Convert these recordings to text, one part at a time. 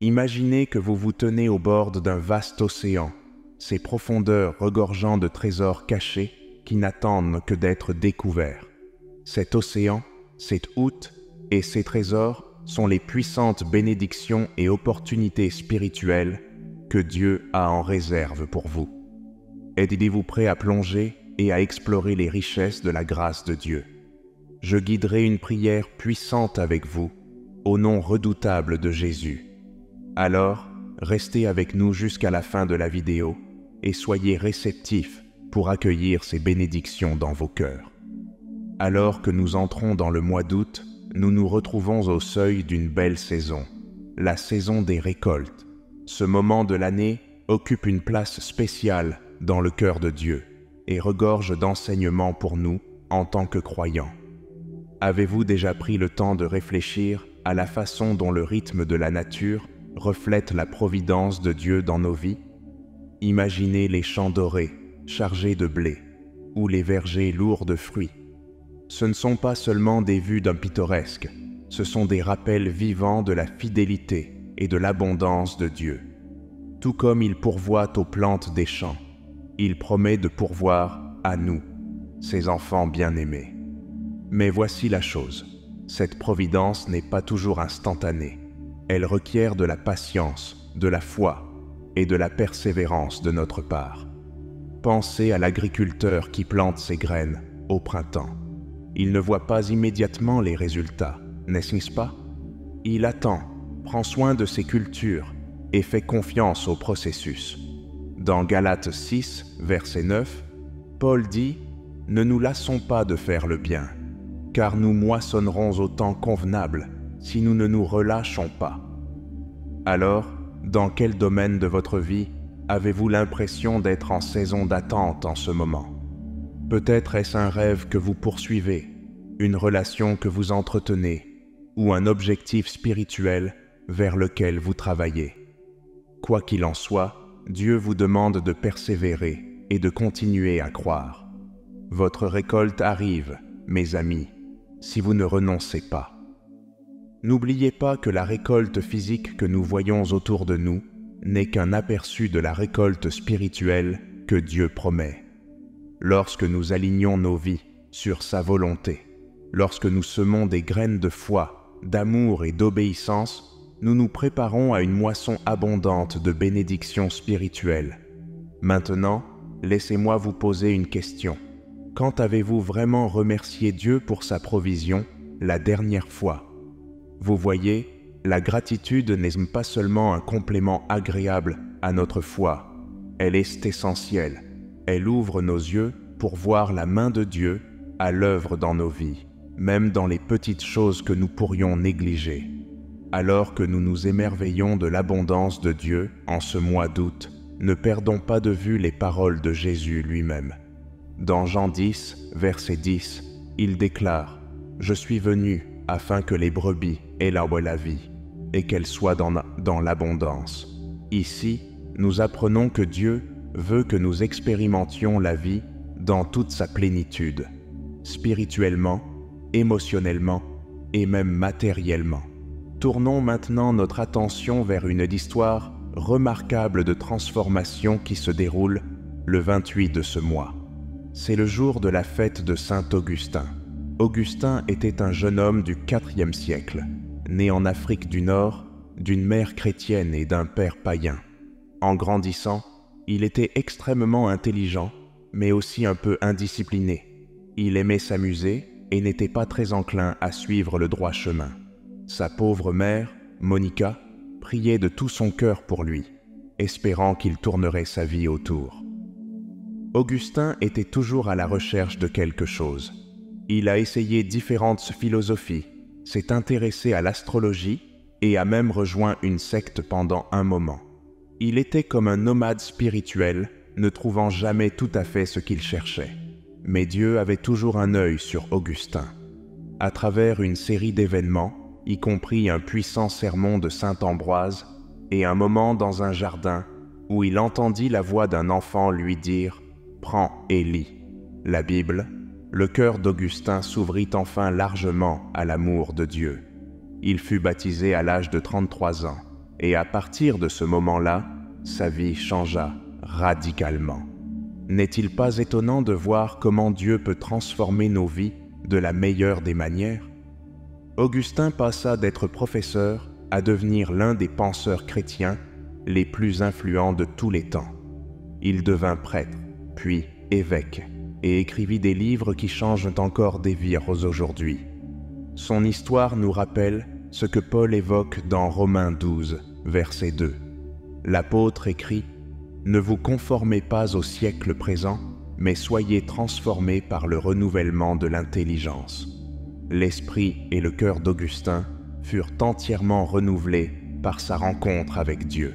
Imaginez que vous vous tenez au bord d'un vaste océan, ses profondeurs regorgeant de trésors cachés qui n'attendent que d'être découverts. Cet océan, cette hutte et ces trésors sont les puissantes bénédictions et opportunités spirituelles que Dieu a en réserve pour vous. Êtes-vous prêt à plonger et à explorer les richesses de la grâce de Dieu? Je guiderai une prière puissante avec vous, au nom redoutable de Jésus. Alors, restez avec nous jusqu'à la fin de la vidéo et soyez réceptifs pour accueillir ces bénédictions dans vos cœurs. Alors que nous entrons dans le mois d'août, nous nous retrouvons au seuil d'une belle saison, la saison des récoltes. Ce moment de l'année occupe une place spéciale dans le cœur de Dieu et regorge d'enseignements pour nous en tant que croyants. Avez-vous déjà pris le temps de réfléchir à la façon dont le rythme de la nature reflète la providence de Dieu dans nos vies? Imaginez les champs dorés, chargés de blé, ou les vergers lourds de fruits. Ce ne sont pas seulement des vues d'un pittoresque, ce sont des rappels vivants de la fidélité et de l'abondance de Dieu. Tout comme il pourvoit aux plantes des champs, il promet de pourvoir à nous, ses enfants bien-aimés. Mais voici la chose, cette providence n'est pas toujours instantanée. Elle requiert de la patience, de la foi et de la persévérance de notre part. Pensez à l'agriculteur qui plante ses graines au printemps. Il ne voit pas immédiatement les résultats, n'est-ce pas? Il attend, prend soin de ses cultures et fait confiance au processus. Dans Galates 6, verset 9, Paul dit « Ne nous lassons pas de faire le bien, car nous moissonnerons au temps convenable si nous ne nous relâchons pas. » Alors, dans quel domaine de votre vie avez-vous l'impression d'être en saison d'attente en ce moment? Peut-être est-ce un rêve que vous poursuivez, une relation que vous entretenez, ou un objectif spirituel vers lequel vous travaillez. Quoi qu'il en soit, Dieu vous demande de persévérer et de continuer à croire. Votre récolte arrive, mes amis, si vous ne renoncez pas. N'oubliez pas que la récolte physique que nous voyons autour de nous n'est qu'un aperçu de la récolte spirituelle que Dieu promet. Lorsque nous alignons nos vies sur sa volonté, lorsque nous semons des graines de foi, d'amour et d'obéissance, nous nous préparons à une moisson abondante de bénédictions spirituelles. Maintenant, laissez-moi vous poser une question. Quand avez-vous vraiment remercié Dieu pour sa provision la dernière fois? Vous voyez, la gratitude n'est pas seulement un complément agréable à notre foi, elle est essentielle. Elle ouvre nos yeux pour voir la main de Dieu à l'œuvre dans nos vies, même dans les petites choses que nous pourrions négliger. Alors que nous nous émerveillons de l'abondance de Dieu en ce mois d'août, ne perdons pas de vue les paroles de Jésus lui-même. Dans Jean 10, verset 10, il déclare « Je suis venu afin que les brebis aient la vie, et qu'elles soient dans l'abondance. » Ici, nous apprenons que Dieu veut que nous expérimentions la vie dans toute sa plénitude, spirituellement, émotionnellement et même matériellement. Tournons maintenant notre attention vers une histoire remarquable de transformation qui se déroule le 28 de ce mois. C'est le jour de la fête de Saint Augustin. Augustin était un jeune homme du IVe siècle, né en Afrique du Nord, d'une mère chrétienne et d'un père païen. En grandissant, il était extrêmement intelligent, mais aussi un peu indiscipliné. Il aimait s'amuser et n'était pas très enclin à suivre le droit chemin. Sa pauvre mère, Monica, priait de tout son cœur pour lui, espérant qu'il tournerait sa vie autour. Augustin était toujours à la recherche de quelque chose. Il a essayé différentes philosophies, s'est intéressé à l'astrologie et a même rejoint une secte pendant un moment. Il était comme un nomade spirituel, ne trouvant jamais tout à fait ce qu'il cherchait. Mais Dieu avait toujours un œil sur Augustin. À travers une série d'événements, y compris un puissant sermon de saint Ambroise et un moment dans un jardin où il entendit la voix d'un enfant lui dire « Prends et lis » la Bible, le cœur d'Augustin s'ouvrit enfin largement à l'amour de Dieu. Il fut baptisé à l'âge de 33 ans Et à partir de ce moment-là, sa vie changea radicalement. N'est-il pas étonnant de voir comment Dieu peut transformer nos vies de la meilleure des manières? Augustin passa d'être professeur à devenir l'un des penseurs chrétiens les plus influents de tous les temps. Il devint prêtre, puis évêque, et écrivit des livres qui changent encore des vies aujourd'hui. Son histoire nous rappelle ce que Paul évoque dans Romains 12, verset 2. L'apôtre écrit « Ne vous conformez pas au siècle présent, mais soyez transformés par le renouvellement de l'intelligence. » L'esprit et le cœur d'Augustin furent entièrement renouvelés par sa rencontre avec Dieu.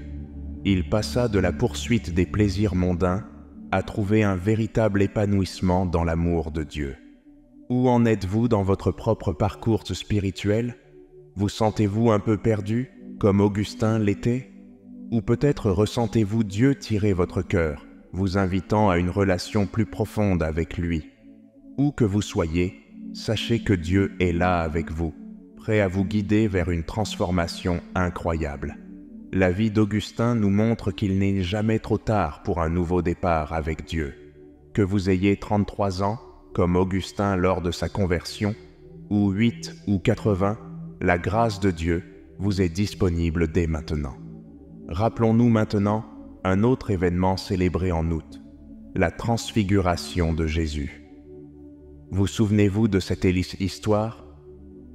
Il passa de la poursuite des plaisirs mondains à trouver un véritable épanouissement dans l'amour de Dieu. Où en êtes-vous dans votre propre parcours spirituel? Vous sentez-vous un peu perdu, comme Augustin l'était? Ou peut-être ressentez-vous Dieu tirer votre cœur, vous invitant à une relation plus profonde avec lui? Où que vous soyez, sachez que Dieu est là avec vous, prêt à vous guider vers une transformation incroyable. La vie d'Augustin nous montre qu'il n'est jamais trop tard pour un nouveau départ avec Dieu. Que vous ayez 33 ans, comme Augustin lors de sa conversion, ou 8 ou 80, la grâce de Dieu vous est disponible dès maintenant. Rappelons-nous maintenant un autre événement célébré en août, la transfiguration de Jésus. Vous souvenez-vous de cette histoire?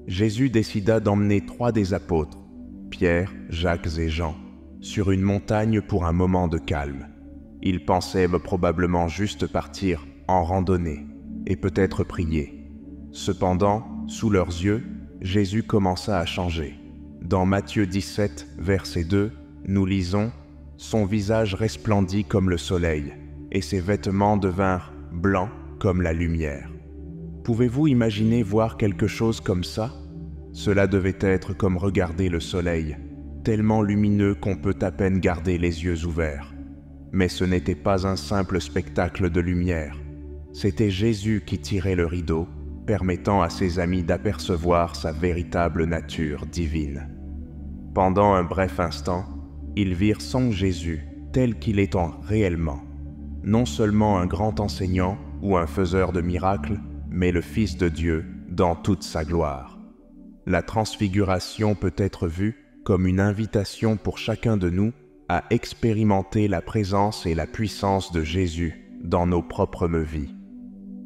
Jésus décida d'emmener 3 des apôtres, Pierre, Jacques et Jean, sur une montagne pour un moment de calme. Ils pensaient probablement juste partir en randonnée et peut-être prier. Cependant, sous leurs yeux, Jésus commença à changer. Dans Matthieu 17, verset 2, nous lisons « Son visage resplendit comme le soleil, et ses vêtements devinrent blancs comme la lumière. » Pouvez-vous imaginer voir quelque chose comme ça? Cela devait être comme regarder le soleil, tellement lumineux qu'on peut à peine garder les yeux ouverts. Mais ce n'était pas un simple spectacle de lumière. C'était Jésus qui tirait le rideau, permettant à ses amis d'apercevoir sa véritable nature divine. Pendant un bref instant, ils virent son Jésus tel qu'il est réellement, non seulement un grand enseignant ou un faiseur de miracles, mais le Fils de Dieu dans toute sa gloire. La transfiguration peut être vue comme une invitation pour chacun de nous à expérimenter la présence et la puissance de Jésus dans nos propres vies.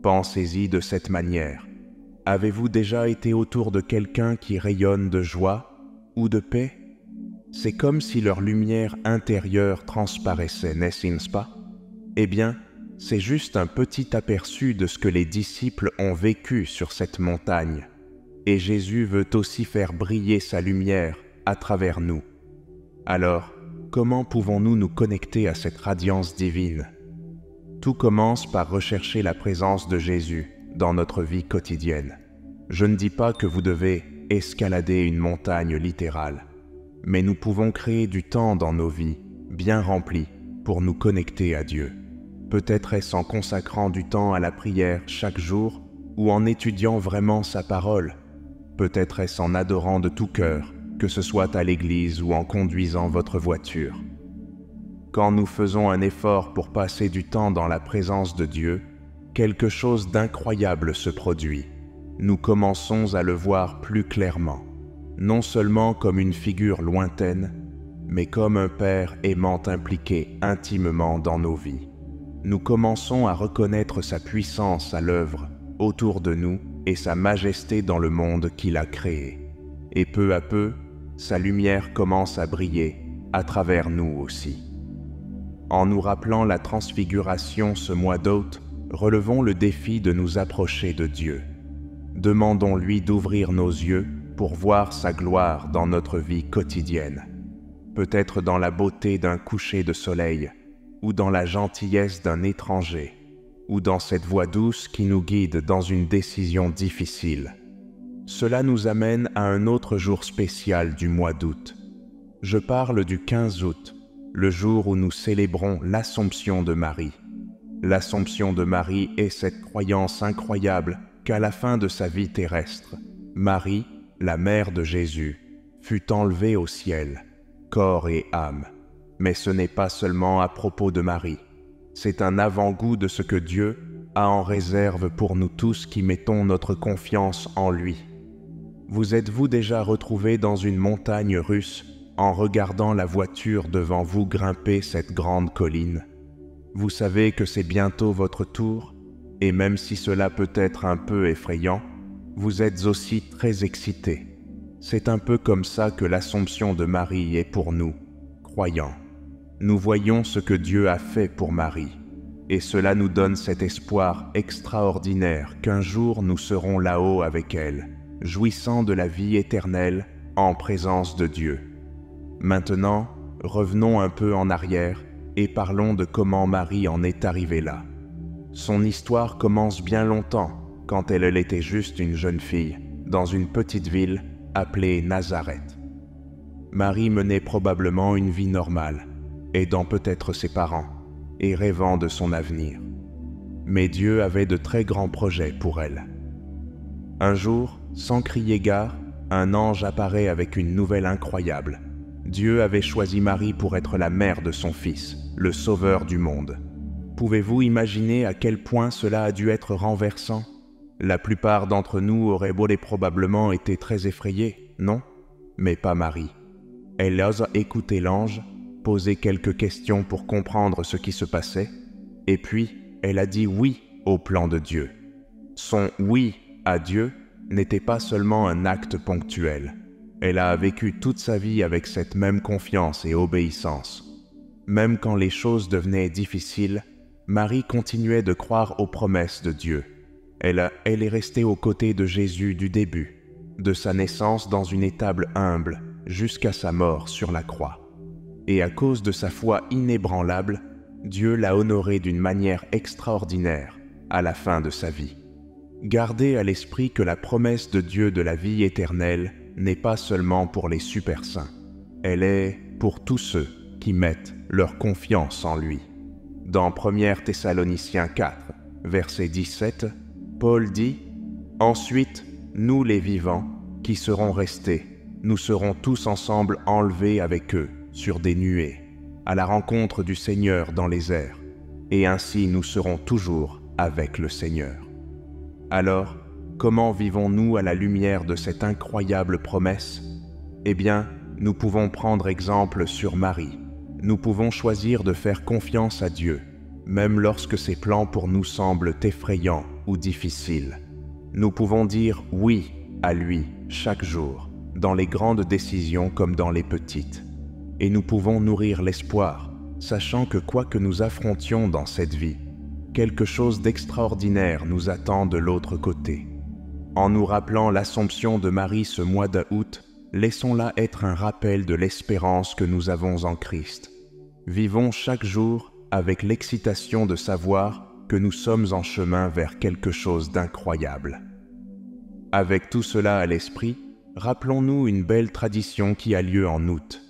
Pensez-y de cette manière. Avez-vous déjà été autour de quelqu'un qui rayonne de joie ou de paix? C'est comme si leur lumière intérieure transparaissait, n'est-ce pas? Eh bien, c'est juste un petit aperçu de ce que les disciples ont vécu sur cette montagne. Et Jésus veut aussi faire briller sa lumière à travers nous. Alors, comment pouvons-nous nous connecter à cette radiance divine? Tout commence par rechercher la présence de Jésus dans notre vie quotidienne. Je ne dis pas que vous devez escalader une montagne littérale, mais nous pouvons créer du temps dans nos vies, bien remplis, pour nous connecter à Dieu. Peut-être est-ce en consacrant du temps à la prière chaque jour ou en étudiant vraiment sa parole. Peut-être est-ce en adorant de tout cœur, que ce soit à l'église ou en conduisant votre voiture. Quand nous faisons un effort pour passer du temps dans la présence de Dieu, quelque chose d'incroyable se produit. Nous commençons à le voir plus clairement, non seulement comme une figure lointaine, mais comme un Père aimant impliqué intimement dans nos vies. Nous commençons à reconnaître sa puissance à l'œuvre autour de nous et sa majesté dans le monde qu'il a créé. Et peu à peu, sa lumière commence à briller à travers nous aussi. En nous rappelant la transfiguration ce mois d'août, relevons le défi de nous approcher de Dieu. Demandons-lui d'ouvrir nos yeux pour voir sa gloire dans notre vie quotidienne. Peut-être dans la beauté d'un coucher de soleil, ou dans la gentillesse d'un étranger, ou dans cette voix douce qui nous guide dans une décision difficile. Cela nous amène à un autre jour spécial du mois d'août. Je parle du 15 août, le jour où nous célébrons l'Assomption de Marie. L'Assomption de Marie est cette croyance incroyable qu'à la fin de sa vie terrestre, Marie, la mère de Jésus, fut enlevée au ciel. corps et âme. Mais ce n'est pas seulement à propos de Marie. C'est un avant-goût de ce que Dieu a en réserve pour nous tous qui mettons notre confiance en lui. Vous êtes-vous déjà retrouvé dans une montagne russe en regardant la voiture devant vous grimper cette grande colline? Vous savez que c'est bientôt votre tour, et même si cela peut être un peu effrayant, vous êtes aussi très excité. C'est un peu comme ça que l'Assomption de Marie est pour nous, croyants. Nous voyons ce que Dieu a fait pour Marie, et cela nous donne cet espoir extraordinaire qu'un jour nous serons là-haut avec elle, jouissant de la vie éternelle en présence de Dieu. Maintenant, revenons un peu en arrière et parlons de comment Marie en est arrivée là. Son histoire commence bien longtemps, quand elle était juste une jeune fille, dans une petite ville appelée Nazareth. Marie menait probablement une vie normale, aidant peut-être ses parents et rêvant de son avenir. Mais Dieu avait de très grands projets pour elle. Un jour, sans crier gare, un ange apparaît avec une nouvelle incroyable. Dieu avait choisi Marie pour être la mère de son Fils, le Sauveur du monde. Pouvez-vous imaginer à quel point cela a dû être renversant? La plupart d'entre nous auraient probablement été très effrayés, non? Mais pas Marie. Elle ose écouter l'ange, poser quelques questions pour comprendre ce qui se passait, et puis elle a dit oui au plan de Dieu. Son oui à Dieu n'était pas seulement un acte ponctuel. Elle a vécu toute sa vie avec cette même confiance et obéissance. Même quand les choses devenaient difficiles, Marie continuait de croire aux promesses de Dieu. Elle est restée aux côtés de Jésus du début, de sa naissance dans une étable humble, jusqu'à sa mort sur la croix. Et à cause de sa foi inébranlable, Dieu l'a honorée d'une manière extraordinaire à la fin de sa vie. Gardez à l'esprit que la promesse de Dieu de la vie éternelle n'est pas seulement pour les super saints, elle est pour tous ceux qui mettent leur confiance en lui. Dans 1 Thessaloniciens 4, verset 17, Paul dit « Ensuite, nous les vivants, qui serons restés, nous serons tous ensemble enlevés avec eux sur des nuées, à la rencontre du Seigneur dans les airs, et ainsi nous serons toujours avec le Seigneur. » Alors, comment vivons-nous à la lumière de cette incroyable promesse? Eh bien, nous pouvons prendre exemple sur Marie. Nous pouvons choisir de faire confiance à Dieu, même lorsque ses plans pour nous semblent effrayants ou difficiles. Nous pouvons dire oui à lui chaque jour, dans les grandes décisions comme dans les petites. Et nous pouvons nourrir l'espoir, sachant que quoi que nous affrontions dans cette vie, quelque chose d'extraordinaire nous attend de l'autre côté. En nous rappelant l'Assomption de Marie ce mois d'août, laissons-la être un rappel de l'espérance que nous avons en Christ. Vivons chaque jour avec l'excitation de savoir que nous sommes en chemin vers quelque chose d'incroyable. Avec tout cela à l'esprit, rappelons-nous une belle tradition qui a lieu en août,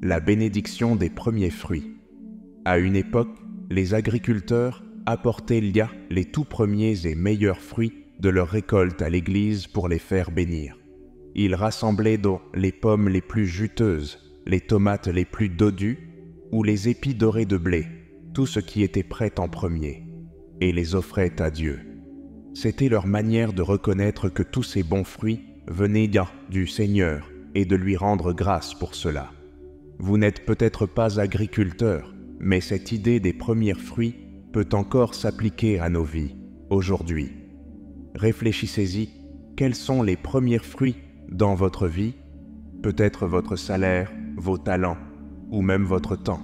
la bénédiction des premiers fruits. À une époque, les agriculteurs apportaient les tout premiers et meilleurs fruits de leur récolte à l'église pour les faire bénir. Ils rassemblaient donc les pommes les plus juteuses, les tomates les plus dodues ou les épis dorés de blé, tout ce qui était prêt en premier, et les offraient à Dieu. C'était leur manière de reconnaître que tous ces bons fruits venaient du Seigneur et de lui rendre grâce pour cela. Vous n'êtes peut-être pas agriculteur, mais cette idée des premiers fruits peut encore s'appliquer à nos vies, aujourd'hui. Réfléchissez-y, quels sont les premiers fruits dans votre vie? Peut-être votre salaire, vos talents, ou même votre temps.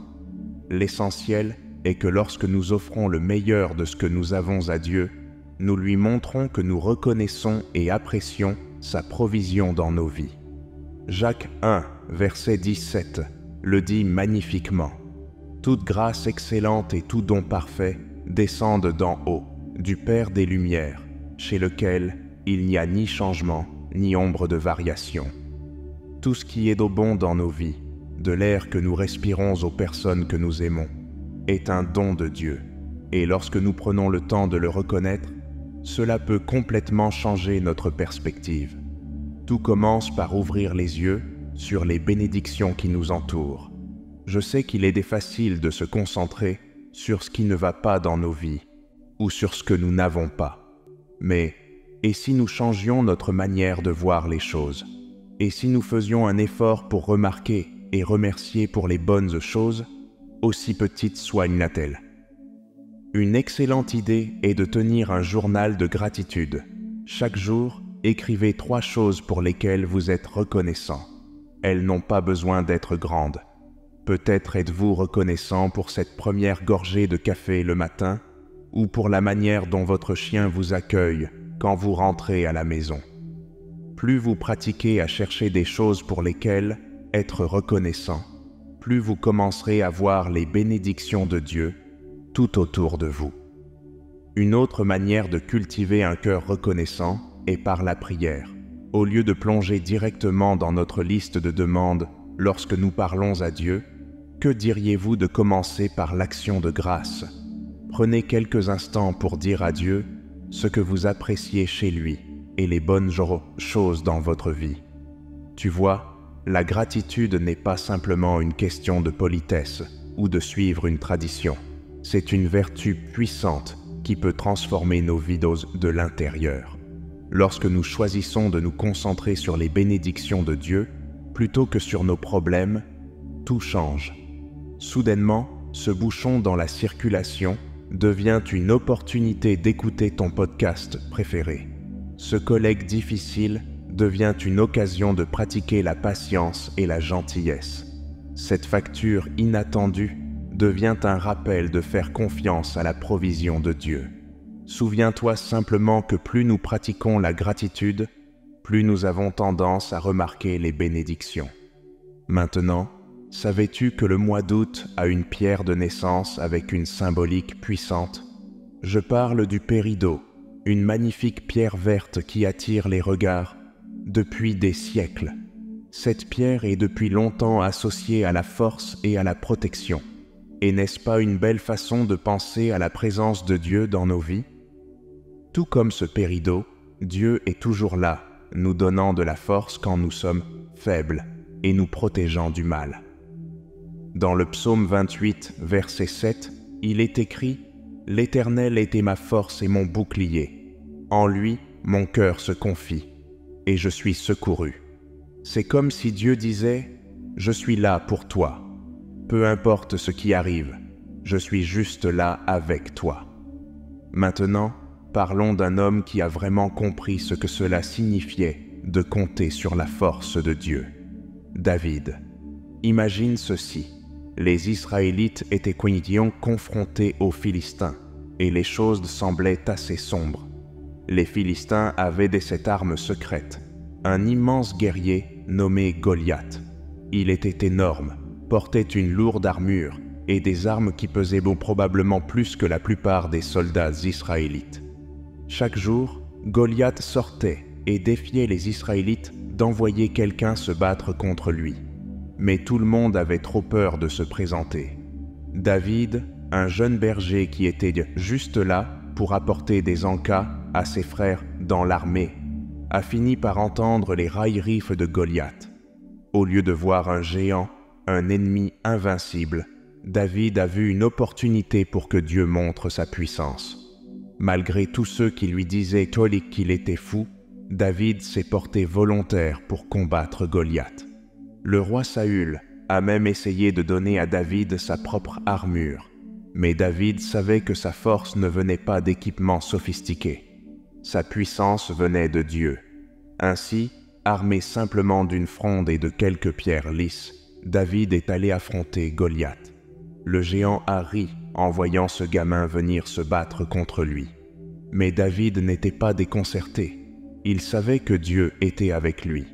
L'essentiel est que lorsque nous offrons le meilleur de ce que nous avons à Dieu, nous lui montrons que nous reconnaissons et apprécions sa provision dans nos vies. Jacques 1, verset 17, le dit magnifiquement. Toute grâce excellente et tout don parfait descendent d'en haut, du Père des Lumières, chez lequel il n'y a ni changement, ni ombre de variation. Tout ce qui est de bon dans nos vies, de l'air que nous respirons aux personnes que nous aimons, est un don de Dieu. Et lorsque nous prenons le temps de le reconnaître, cela peut complètement changer notre perspective. Tout commence par ouvrir les yeux sur les bénédictions qui nous entourent. Je sais qu'il est facile de se concentrer sur ce qui ne va pas dans nos vies ou sur ce que nous n'avons pas. Mais, et si nous changions notre manière de voir les choses? Et si nous faisions un effort pour remarquer et remercier pour les bonnes choses, aussi petites soient-elles? Une excellente idée est de tenir un journal de gratitude. Chaque jour, écrivez 3 choses pour lesquelles vous êtes reconnaissant. Elles n'ont pas besoin d'être grandes. Peut-être êtes-vous reconnaissant pour cette première gorgée de café le matin, ou pour la manière dont votre chien vous accueille quand vous rentrez à la maison. Plus vous pratiquez à chercher des choses pour lesquelles être reconnaissant, plus vous commencerez à voir les bénédictions de Dieu tout autour de vous. Une autre manière de cultiver un cœur reconnaissant est par la prière. Au lieu de plonger directement dans notre liste de demandes lorsque nous parlons à Dieu, que diriez-vous de commencer par l'action de grâce? Prenez quelques instants pour dire à Dieu ce que vous appréciez chez lui et les bonnes choses dans votre vie. Tu vois, la gratitude n'est pas simplement une question de politesse ou de suivre une tradition. C'est une vertu puissante qui peut transformer nos vies de l'intérieur. Lorsque nous choisissons de nous concentrer sur les bénédictions de Dieu plutôt que sur nos problèmes, tout change. Soudainement, ce bouchon dans la circulation devient une opportunité d'écouter ton podcast préféré. Ce collègue difficile devient une occasion de pratiquer la patience et la gentillesse. Cette facture inattendue devient un rappel de faire confiance à la provision de Dieu. Souviens-toi simplement que plus nous pratiquons la gratitude, plus nous avons tendance à remarquer les bénédictions. Maintenant, savais-tu que le mois d'août a une pierre de naissance avec une symbolique puissante? Je parle du péridot, une magnifique pierre verte qui attire les regards depuis des siècles. Cette pierre est depuis longtemps associée à la force et à la protection. Et n'est-ce pas une belle façon de penser à la présence de Dieu dans nos vies? Tout comme ce péridot, Dieu est toujours là, nous donnant de la force quand nous sommes faibles et nous protégeant du mal. Dans le psaume 28, verset 7, il est écrit « L'Éternel était ma force et mon bouclier. En lui, mon cœur se confie, et je suis secouru. » C'est comme si Dieu disait « Je suis là pour toi. Peu importe ce qui arrive, je suis juste là avec toi. » Maintenant, parlons d'un homme qui a vraiment compris ce que cela signifiait de compter sur la force de Dieu. David. Imagine ceci. Les Israélites étaient confrontés aux Philistins, et les choses semblaient assez sombres. Les Philistins avaient cette arme secrète, un immense guerrier nommé Goliath. Il était énorme, portait une lourde armure et des armes qui pesaient probablement plus que la plupart des soldats israélites. Chaque jour, Goliath sortait et défiait les Israélites d'envoyer quelqu'un se battre contre lui. Mais tout le monde avait trop peur de se présenter. David, un jeune berger qui était juste là pour apporter des encas à ses frères dans l'armée, a fini par entendre les railleries de Goliath. Au lieu de voir un géant, un ennemi invincible, David a vu une opportunité pour que Dieu montre sa puissance. Malgré tous ceux qui lui disaient qu'il était fou, David s'est porté volontaire pour combattre Goliath. Le roi Saül a même essayé de donner à David sa propre armure, mais David savait que sa force ne venait pas d'équipements sophistiqués. Sa puissance venait de Dieu. Ainsi, armé simplement d'une fronde et de quelques pierres lisses, David est allé affronter Goliath. Le géant a ri en voyant ce gamin venir se battre contre lui. Mais David n'était pas déconcerté. Il savait que Dieu était avec lui.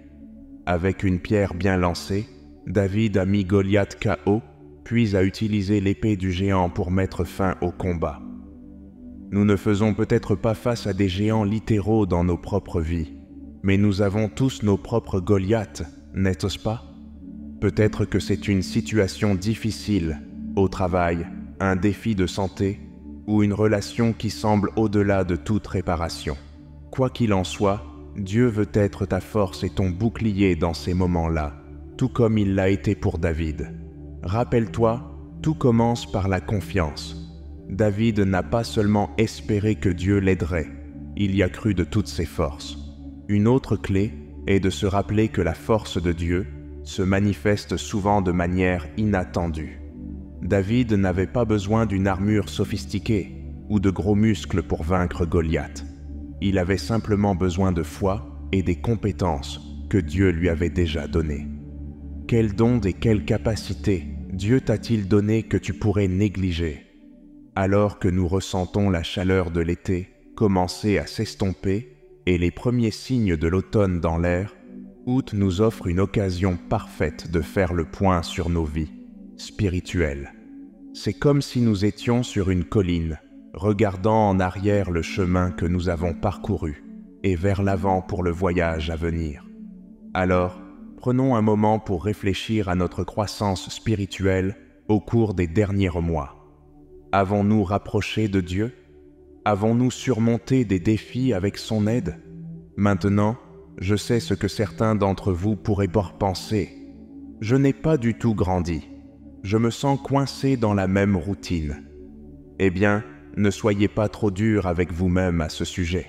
Avec une pierre bien lancée, David a mis Goliath KO, puis a utilisé l'épée du géant pour mettre fin au combat. Nous ne faisons peut-être pas face à des géants littéraux dans nos propres vies, mais nous avons tous nos propres Goliaths, n'est-ce pas? Peut-être que c'est une situation difficile, au travail, un défi de santé, ou une relation qui semble au-delà de toute réparation. Quoi qu'il en soit, Dieu veut être ta force et ton bouclier dans ces moments-là, tout comme il l'a été pour David. Rappelle-toi, tout commence par la confiance. David n'a pas seulement espéré que Dieu l'aiderait, il y a cru de toutes ses forces. Une autre clé est de se rappeler que la force de Dieu se manifeste souvent de manière inattendue. David n'avait pas besoin d'une armure sophistiquée ou de gros muscles pour vaincre Goliath. Il avait simplement besoin de foi et des compétences que Dieu lui avait déjà données. Quels dons et quelles capacités Dieu t'a-t-il donné que tu pourrais négliger? Alors que nous ressentons la chaleur de l'été commencer à s'estomper et les premiers signes de l'automne dans l'air, août nous offre une occasion parfaite de faire le point sur nos vies spirituelles. C'est comme si nous étions sur une colline, regardant en arrière le chemin que nous avons parcouru et vers l'avant pour le voyage à venir. Alors, prenons un moment pour réfléchir à notre croissance spirituelle au cours des derniers mois. Avons-nous rapproché de Dieu? Avons-nous surmonté des défis avec son aide? Maintenant, je sais ce que certains d'entre vous pourraient penser. Je n'ai pas du tout grandi. Je me sens coincé dans la même routine. Eh bien, ne soyez pas trop dur avec vous-même à ce sujet.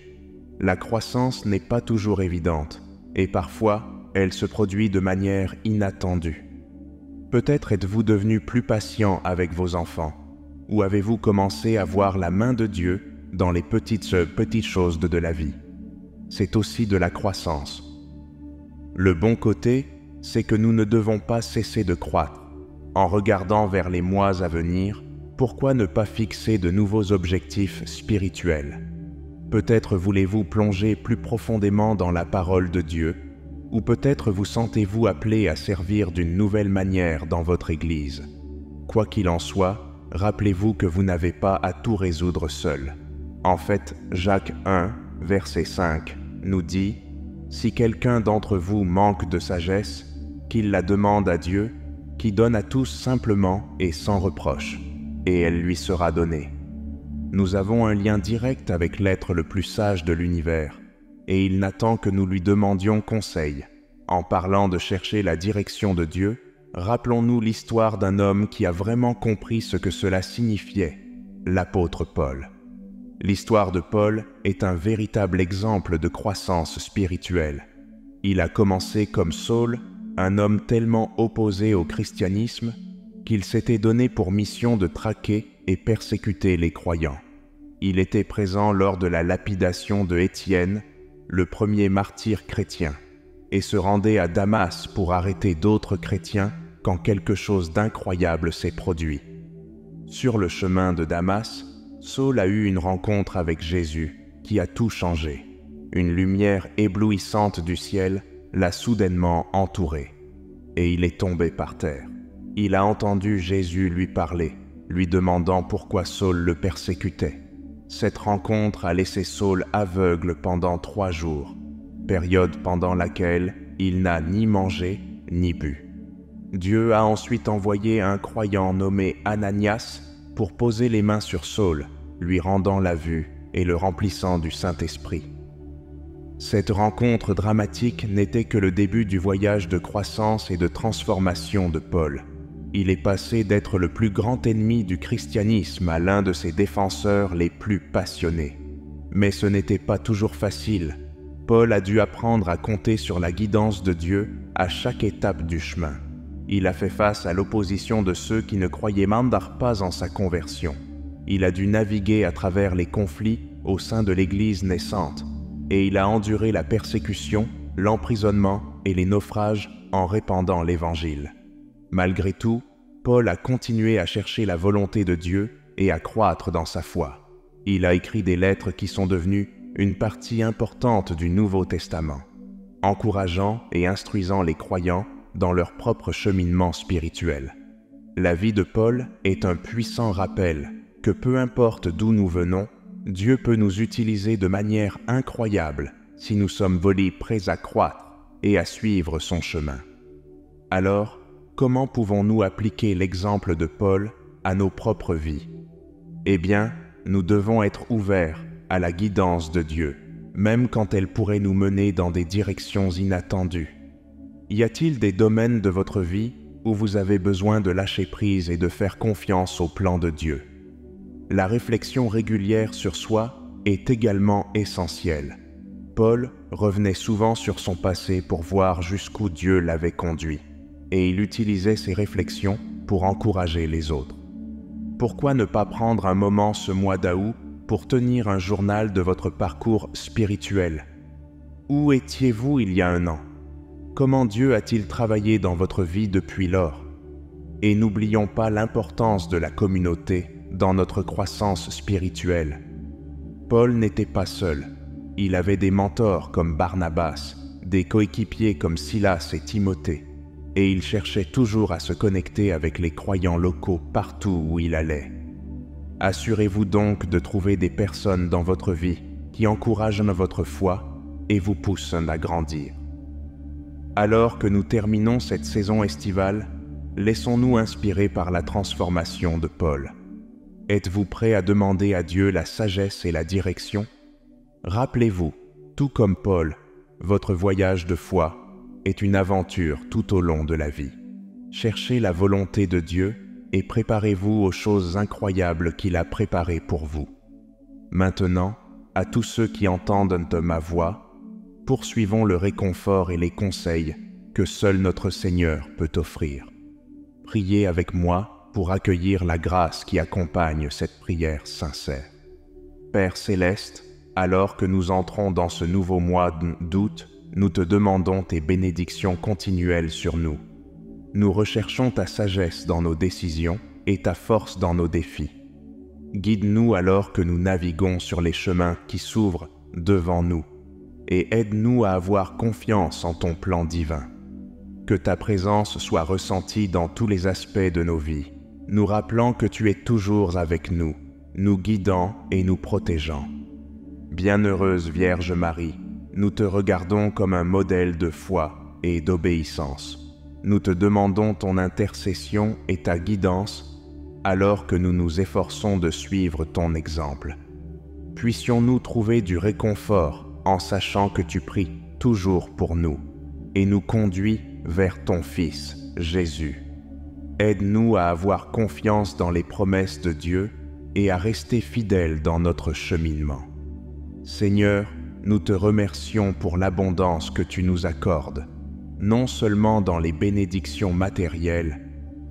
La croissance n'est pas toujours évidente, et parfois, elle se produit de manière inattendue. Peut-être êtes-vous devenu plus patient avec vos enfants, ou avez-vous commencé à voir la main de Dieu dans les petites choses de la vie. C'est aussi de la croissance. Le bon côté, c'est que nous ne devons pas cesser de croître. En regardant vers les mois à venir, pourquoi ne pas fixer de nouveaux objectifs spirituels? Peut-être voulez-vous plonger plus profondément dans la parole de Dieu, ou peut-être vous sentez-vous appelé à servir d'une nouvelle manière dans votre Église. Quoi qu'il en soit, rappelez-vous que vous n'avez pas à tout résoudre seul. En fait, Jacques 1, verset 5, nous dit « Si quelqu'un d'entre vous manque de sagesse, qu'il la demande à Dieu, qui donne à tous simplement et sans reproche, et elle lui sera donnée. » Nous avons un lien direct avec l'être le plus sage de l'univers, et il n'attend que nous lui demandions conseil. En parlant de chercher la direction de Dieu, rappelons-nous l'histoire d'un homme qui a vraiment compris ce que cela signifiait, l'apôtre Paul. L'histoire de Paul est un véritable exemple de croissance spirituelle. Il a commencé comme Saul, un homme tellement opposé au christianisme qu'il s'était donné pour mission de traquer et persécuter les croyants. Il était présent lors de la lapidation de Étienne, le premier martyr chrétien, et se rendait à Damas pour arrêter d'autres chrétiens quand quelque chose d'incroyable s'est produit. Sur le chemin de Damas, Saul a eu une rencontre avec Jésus qui a tout changé. Une lumière éblouissante du ciel l'a soudainement entouré, et il est tombé par terre. Il a entendu Jésus lui parler, lui demandant pourquoi Saul le persécutait. Cette rencontre a laissé Saul aveugle pendant 3 jours, période pendant laquelle il n'a ni mangé ni bu. Dieu a ensuite envoyé un croyant nommé Ananias pour poser les mains sur Saul, lui rendant la vue et le remplissant du Saint-Esprit. Cette rencontre dramatique n'était que le début du voyage de croissance et de transformation de Paul. Il est passé d'être le plus grand ennemi du christianisme à l'un de ses défenseurs les plus passionnés. Mais ce n'était pas toujours facile. Paul a dû apprendre à compter sur la guidance de Dieu à chaque étape du chemin. Il a fait face à l'opposition de ceux qui ne croyaient même pas en sa conversion. Il a dû naviguer à travers les conflits au sein de l'Église naissante, et il a enduré la persécution, l'emprisonnement et les naufrages en répandant l'Évangile. Malgré tout, Paul a continué à chercher la volonté de Dieu et à croître dans sa foi. Il a écrit des lettres qui sont devenues une partie importante du Nouveau Testament, encourageant et instruisant les croyants dans leur propre cheminement spirituel. La vie de Paul est un puissant rappel que peu importe d'où nous venons, Dieu peut nous utiliser de manière incroyable si nous sommes prêts à croître et à suivre son chemin. Alors, comment pouvons-nous appliquer l'exemple de Paul à nos propres vies? Eh bien, nous devons être ouverts à la guidance de Dieu, même quand elle pourrait nous mener dans des directions inattendues. Y a-t-il des domaines de votre vie où vous avez besoin de lâcher prise et de faire confiance au plan de Dieu? La réflexion régulière sur soi est également essentielle. Paul revenait souvent sur son passé pour voir jusqu'où Dieu l'avait conduit, et il utilisait ces réflexions pour encourager les autres. Pourquoi ne pas prendre un moment ce mois d'août pour tenir un journal de votre parcours spirituel? Où étiez-vous il y a un an? Comment Dieu a-t-il travaillé dans votre vie depuis lors? Et n'oublions pas l'importance de la communauté dans notre croissance spirituelle. Paul n'était pas seul. Il avait des mentors comme Barnabas, des coéquipiers comme Silas et Timothée, et il cherchait toujours à se connecter avec les croyants locaux partout où il allait. Assurez-vous donc de trouver des personnes dans votre vie qui encouragent votre foi et vous poussent à grandir. Alors que nous terminons cette saison estivale, laissons-nous inspirer par la transformation de Paul. Êtes-vous prêt à demander à Dieu la sagesse et la direction? Rappelez-vous, tout comme Paul, votre voyage de foi est une aventure tout au long de la vie. Cherchez la volonté de Dieu et préparez-vous aux choses incroyables qu'il a préparées pour vous. Maintenant, à tous ceux qui entendent ma voix, poursuivons le réconfort et les conseils que seul notre Seigneur peut offrir. Priez avec moi pour accueillir la grâce qui accompagne cette prière sincère. Père céleste, alors que nous entrons dans ce nouveau mois d'août, nous te demandons tes bénédictions continuelles sur nous. Nous recherchons ta sagesse dans nos décisions et ta force dans nos défis. Guide-nous alors que nous naviguons sur les chemins qui s'ouvrent devant nous et aide-nous à avoir confiance en ton plan divin. Que ta présence soit ressentie dans tous les aspects de nos vies, nous rappelant que tu es toujours avec nous, nous guidant et nous protégeant. Bienheureuse Vierge Marie, nous te regardons comme un modèle de foi et d'obéissance. Nous te demandons ton intercession et ta guidance alors que nous nous efforçons de suivre ton exemple. Puissions-nous trouver du réconfort en sachant que tu pries toujours pour nous et nous conduis vers ton Fils, Jésus. Aide-nous à avoir confiance dans les promesses de Dieu et à rester fidèles dans notre cheminement. Seigneur, nous te remercions pour l'abondance que tu nous accordes, non seulement dans les bénédictions matérielles,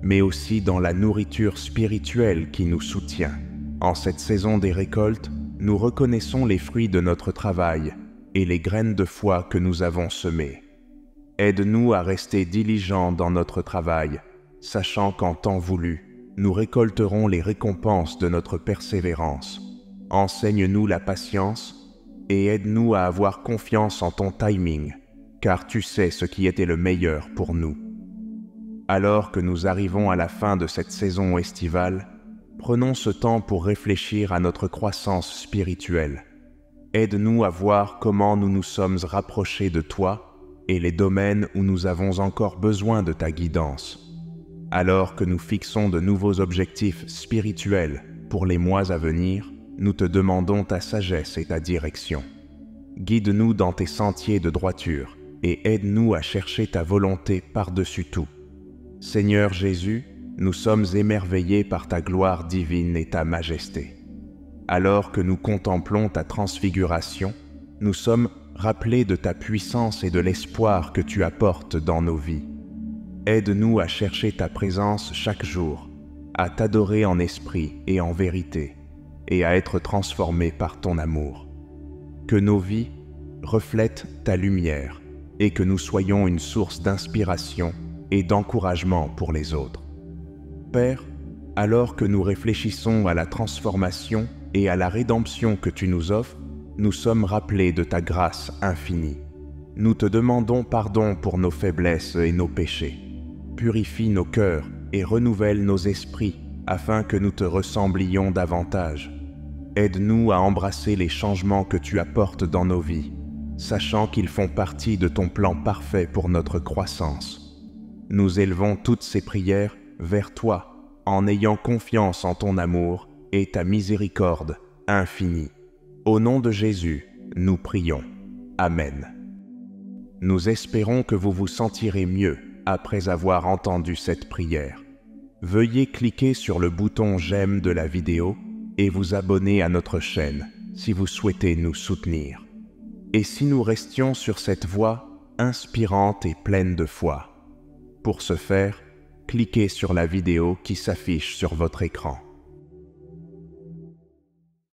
mais aussi dans la nourriture spirituelle qui nous soutient. En cette saison des récoltes, nous reconnaissons les fruits de notre travail et les graines de foi que nous avons semées. Aide-nous à rester diligents dans notre travail, sachant qu'en temps voulu, nous récolterons les récompenses de notre persévérance. Enseigne-nous la patience et aide-nous à avoir confiance en ton timing, car tu sais ce qui était le meilleur pour nous. Alors que nous arrivons à la fin de cette saison estivale, prenons ce temps pour réfléchir à notre croissance spirituelle. Aide-nous à voir comment nous nous sommes rapprochés de toi et les domaines où nous avons encore besoin de ta guidance. Alors que nous fixons de nouveaux objectifs spirituels pour les mois à venir, nous te demandons ta sagesse et ta direction. Guide-nous dans tes sentiers de droiture et aide-nous à chercher ta volonté par-dessus tout. Seigneur Jésus, nous sommes émerveillés par ta gloire divine et ta majesté. Alors que nous contemplons ta transfiguration, nous sommes rappelés de ta puissance et de l'espoir que tu apportes dans nos vies. Aide-nous à chercher ta présence chaque jour, à t'adorer en esprit et en vérité, et à être transformés par ton amour. Que nos vies reflètent ta lumière et que nous soyons une source d'inspiration et d'encouragement pour les autres. Père, alors que nous réfléchissons à la transformation et à la rédemption que tu nous offres, nous sommes rappelés de ta grâce infinie. Nous te demandons pardon pour nos faiblesses et nos péchés. Purifie nos cœurs et renouvelle nos esprits afin que nous te ressemblions davantage. Aide-nous à embrasser les changements que tu apportes dans nos vies, sachant qu'ils font partie de ton plan parfait pour notre croissance. Nous élevons toutes ces prières vers toi en ayant confiance en ton amour et ta miséricorde infinie. Au nom de Jésus, nous prions. Amen. Nous espérons que vous vous sentirez mieux après avoir entendu cette prière. Veuillez cliquer sur le bouton j'aime de la vidéo et vous abonner à notre chaîne si vous souhaitez nous soutenir. Et si nous restions sur cette voie inspirante et pleine de foi. Pour ce faire, cliquez sur la vidéo qui s'affiche sur votre écran.